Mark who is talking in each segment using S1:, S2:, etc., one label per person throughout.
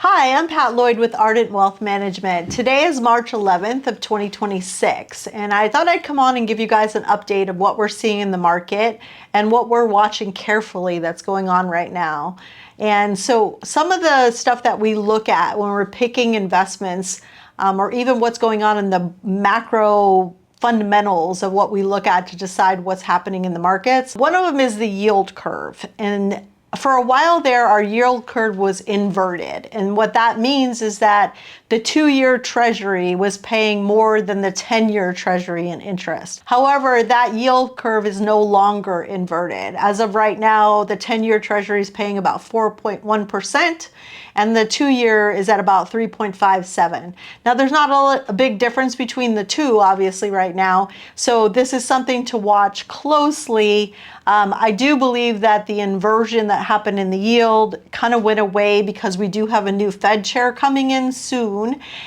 S1: Hi, I'm Pat Lloyd with Ardent Wealth Management. Today is March 11th of 2026, and I thought I'd come on and give you guys an update of what we're seeing in the market and what we're watching carefully that's going on right now. And so some of the stuff that we look at when we're picking investments, or even what's going on in the macro fundamentals of what we look at to decide what's happening in the markets. One of them is the yield curve. And for a while there, our yield curve was inverted. And what that means is that the 2-year treasury was paying more than the 10-year treasury in interest. However, that yield curve is no longer inverted. As of right now, the 10-year treasury is paying about 4.1%, and the 2-year is at about 3.57. Now, there's not a big difference between the two, obviously, right now. So this is something to watch closely. I do believe that the inversion that happened in the yield kind of went away because we do have a new Fed chair coming in soon.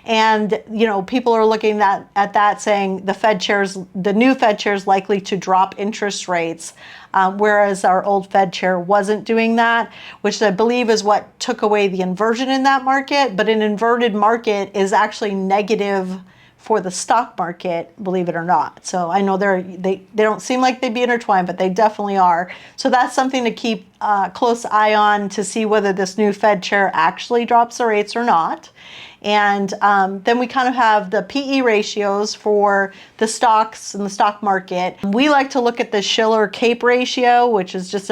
S1: And, people are looking at that saying the new Fed chair is likely to drop interest rates, whereas our old Fed chair wasn't doing that, which I believe is what took away the inversion in that market. But an inverted market is actually negative for the stock market, believe it or not. So I know they don't seem like they'd be intertwined, but they definitely are. So that's something to keep a close eye on to see whether this new Fed chair actually drops the rates or not. And then we kind of have the PE ratios for the stocks in the stock market. We like to look at the Shiller CAPE ratio, which is just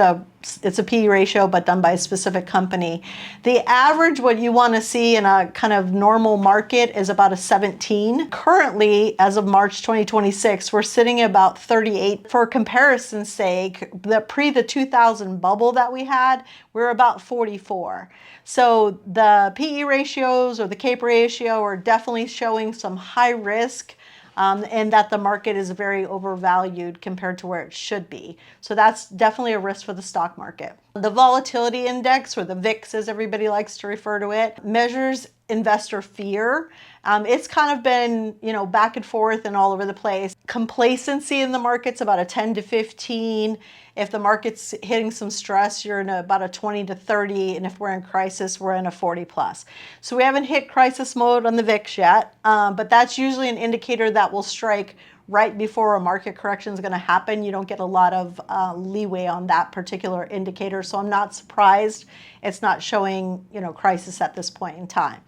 S1: it's a PE ratio, but done by a specific company. The average, what you want to see in a kind of normal market, is about a 17. Currently, as of March 2026, we're sitting at about 38. For comparison's sake, the 2000 bubble that we had, we're about 44. So the PE ratios or the CAPE ratio are definitely showing some high risk, and that the market is very overvalued compared to where it should be. So that's definitely a risk for the stock market. The volatility index, or the VIX as everybody likes to refer to it, measures investor fear. It's kind of been, back and forth and all over the place. Complacency in the market's about a 10 to 15. If the market's hitting some stress, you're in about a 20 to 30. And if we're in crisis, we're in a 40 plus. So we haven't hit crisis mode on the VIX yet, but that's usually an indicator that will strike right before a market correction is going to happen. You don't get a lot of leeway on that particular indicator. So I'm not surprised it's not showing, crisis at this point in time.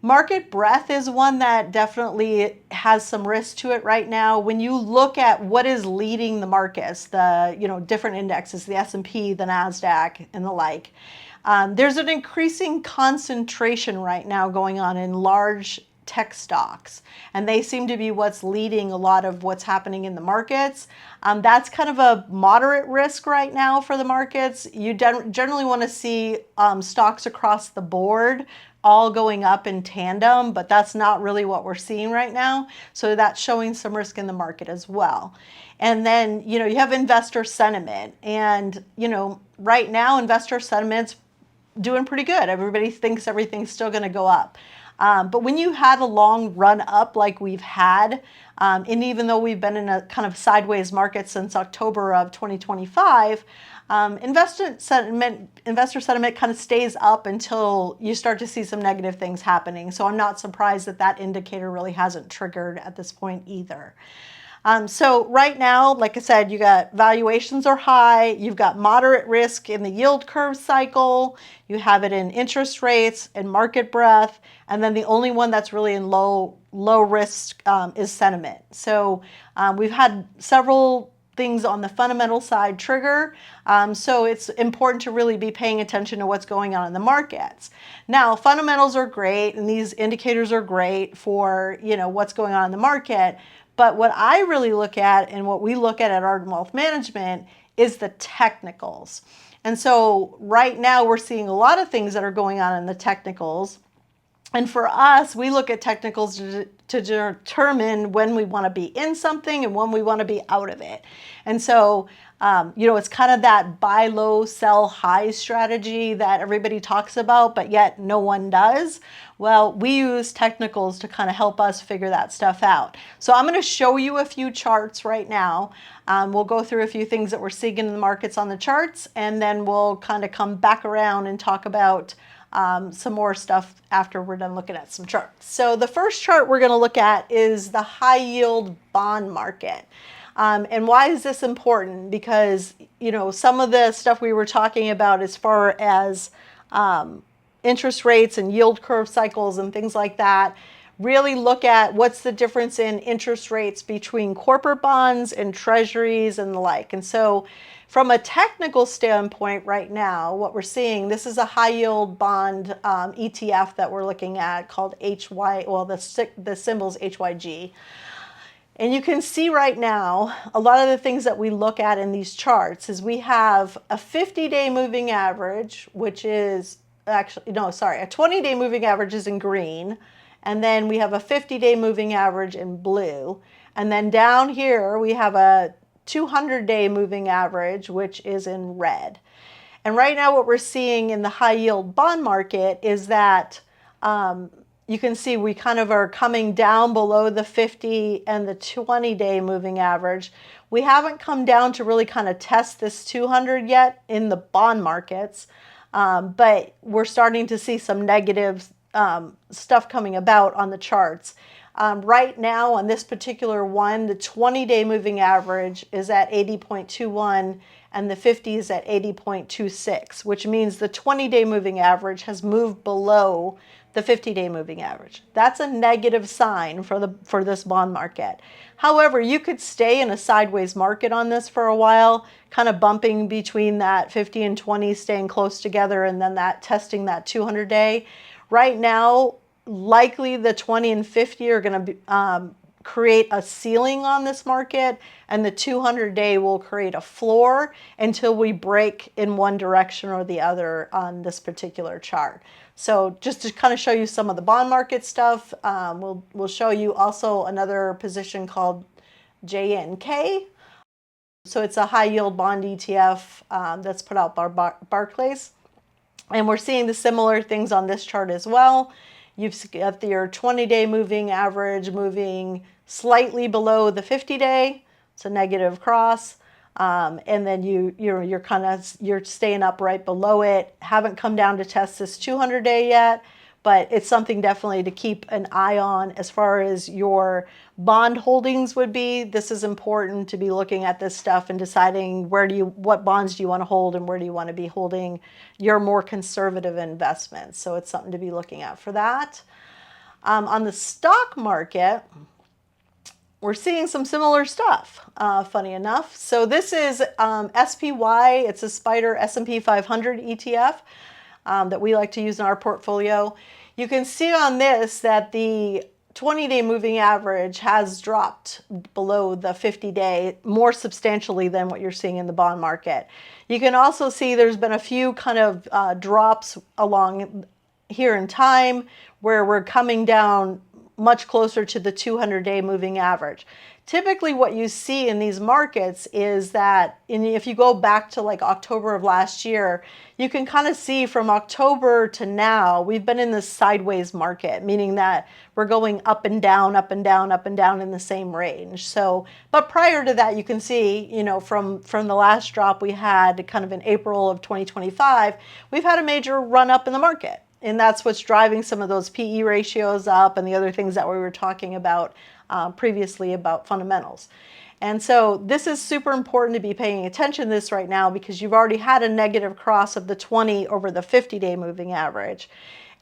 S1: Market breadth is one that definitely has some risk to it right now. When you look at what is leading the markets, the different indexes, the S&P, the NASDAQ, and the like, there's an increasing concentration right now going on in large tech stocks, and they seem to be what's leading a lot of what's happening in the markets. That's kind of a moderate risk right now for the markets. You generally want to see stocks across the board all going up in tandem, but that's not really what we're seeing right now. So that's showing some risk in the market as well. And then, you have investor sentiment. And, right now, investor sentiment's doing pretty good. Everybody thinks everything's still going to go up. But when you had a long run up like we've had, and even though we've been in a kind of sideways market since October of 2025, investor sentiment kind of stays up until you start to see some negative things happening. So I'm not surprised that indicator really hasn't triggered at this point either. So right now, like I said, you got valuations are high, you've got moderate risk in the yield curve cycle, you have it in interest rates and market breadth, and then the only one that's really in low risk is sentiment. So we've had several things on the fundamental side trigger. So it's important to really be paying attention to what's going on in the markets. Now, fundamentals are great, and these indicators are great for, what's going on in the market. But what I really look at, and what we look at Ardent Wealth Management, is the technicals. And so right now we're seeing a lot of things that are going on in the technicals. And for us, we look at technicals to determine when we want to be in something and when we want to be out of it. And so, it's kind of that buy low, sell high strategy that everybody talks about, but yet no one does. Well, we use technicals to kind of help us figure that stuff out. So I'm going to show you a few charts right now. We'll go through a few things that we're seeing in the markets on the charts, and then we'll kind of come back around and talk about some more stuff after we're done looking at some charts. So the first chart we're going to look at is the high yield bond market. And why is this important? Because, you know, some of the stuff we were talking about as far as interest rates and yield curve cycles and things like that, really look at what's the difference in interest rates between corporate bonds and treasuries and the like. And so from a technical standpoint right now, what we're seeing, this is a high yield bond ETF that we're looking at called HY, well, the symbol's HYG. And you can see right now, a lot of the things that we look at in these charts is we have a 50-day moving average, which is actually, no, sorry, a 20-day moving average is in green. And then we have a 50-day moving average in blue. And then down here, we have a 200-day moving average, which is in red. And right now what we're seeing in the high yield bond market is that you can see we kind of are coming down below the 50 and the 20-day moving average. We haven't come down to really kind of test this 200 yet in the bond markets, but we're starting to see some negative stuff coming about on the charts. Right now on this particular one, the 20-day moving average is at 80.21 and the 50 is at 80.26, which means the 20-day moving average has moved below the 50-day moving average. That's a negative sign for this bond market. However, you could stay in a sideways market on this for a while, kind of bumping between that 50 and 20, staying close together, and then that testing that 200-day. Right now, likely the 20 and 50 are going to create a ceiling on this market, and the 200-day will create a floor until we break in one direction or the other on this particular chart. So just to kind of show you some of the bond market stuff, we'll show you also another position called JNK. So it's a high yield bond ETF that's put out by Barclays. And we're seeing the similar things on this chart as well. You've got your 20-day moving average moving slightly below the 50-day. It's a negative cross. And then you're staying up right below it. Haven't come down to test this 200-day yet, but it's something definitely to keep an eye on as far as your bond holdings would be. This is important to be looking at this stuff and deciding what bonds do you want to hold and where do you want to be holding your more conservative investments. So it's something to be looking at for that. On the stock market, we're seeing some similar stuff, funny enough. So this is SPY. It's a Spider S&P 500 ETF that we like to use in our portfolio. You can see on this that the 20-day moving average has dropped below the 50-day more substantially than what you're seeing in the bond market. You can also see there's been a few kind of drops along here in time where we're coming down much closer to the 200-day moving average. Typically what you see in these markets is that if you go back to like October of last year, you can kind of see from October to now, we've been in this sideways market, meaning that we're going up and down, up and down, up and down in the same range. So, but prior to that, you can see, you know, from the last drop we had kind of in April of 2025, we've had a major run up in the market. And that's what's driving some of those PE ratios up and the other things that we were talking about previously about fundamentals. And so this is super important to be paying attention to this right now because you've already had a negative cross of the 20 over the 50-day moving average.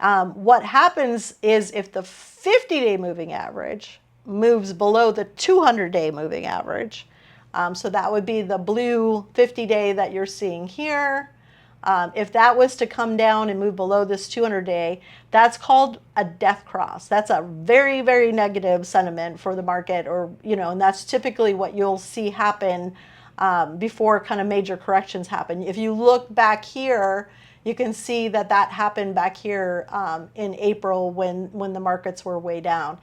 S1: What happens is if the 50-day moving average moves below the 200-day moving average, so that would be the blue 50-day that you're seeing here. If that was to come down and move below this 200-day, that's called a death cross. That's a very, very negative sentiment for the market, or, you know, and that's typically what you'll see happen before kind of major corrections happen. If you look back here, you can see that that happened back here in April when the markets were way down.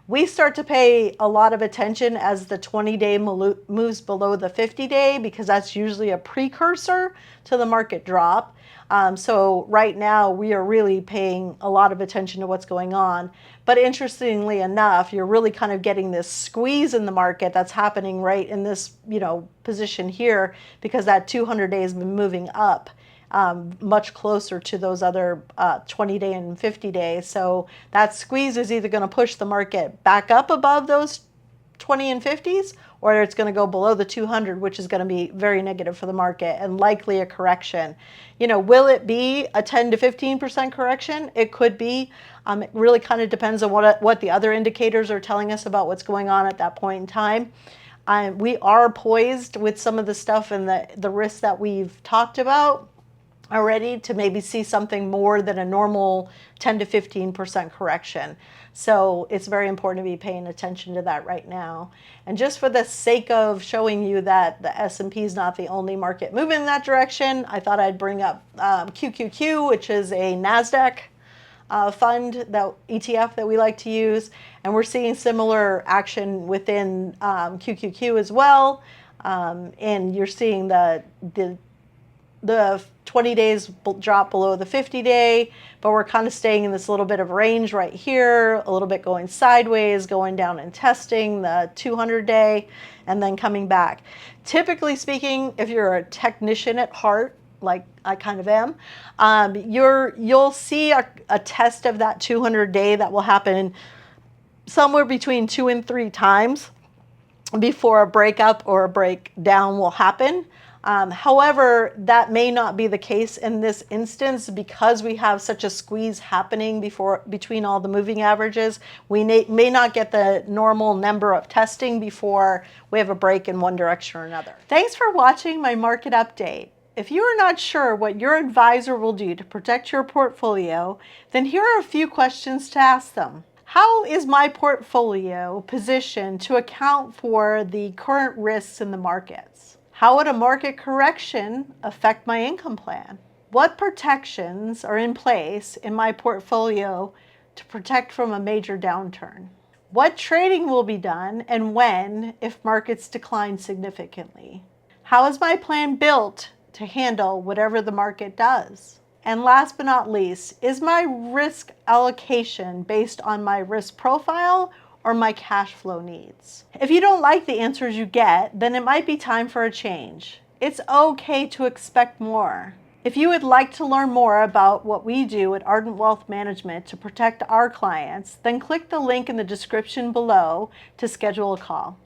S1: We start to pay a lot of attention as the 20-day moves below the 50-day because that's usually a precursor to the market drop. So right now we are really paying a lot of attention to what's going on. But interestingly enough, you're really kind of getting this squeeze in the market that's happening right in this, you know, position here because that 200 days has been moving up. much closer to those other 20-day and 50-day. So that squeeze is either going to push the market back up above those 20 and 50s, or it's going to go below the 200, which is going to be very negative for the market and likely a correction. You know, will it be a 10 to 15% correction? It could be. It really kind of depends on what the other indicators are telling us about what's going on at that point in time. We are poised with some of the stuff and the risks that we've talked about already to maybe see something more than a normal 10 to 15% correction. So it's very important to be paying attention to that right now. And just for the sake of showing you that the S&P is not the only market moving in that direction, I thought I'd bring up QQQ, which is a NASDAQ fund, that ETF that we like to use. And we're seeing similar action within QQQ as well. And you're seeing the 20 days drop below the 50-day, but we're kind of staying in this little bit of range right here, a little bit going sideways, going down and testing the 200-day, and then coming back. Typically speaking, if you're a technician at heart, like I kind of am, you'll see a test of that 200-day that will happen somewhere between 2 and 3 times before a breakup or a breakdown will happen. However, that may not be the case in this instance because we have such a squeeze happening between all the moving averages. We may not get the normal number of testing before we have a break in one direction or another. Thanks for watching my market update. If you are not sure what your advisor will do to protect your portfolio, then here are a few questions to ask them. How is my portfolio positioned to account for the current risks in the markets? How would a market correction affect my income plan? What protections are in place in my portfolio to protect from a major downturn? What trading will be done and when if markets decline significantly? How is my plan built to handle whatever the market does? And last but not least, is my risk allocation based on my risk profile or my cash flow needs? If you don't like the answers you get, then it might be time for a change. It's okay to expect more. If you would like to learn more about what we do at Ardent Wealth Management to protect our clients, then click the link in the description below to schedule a call.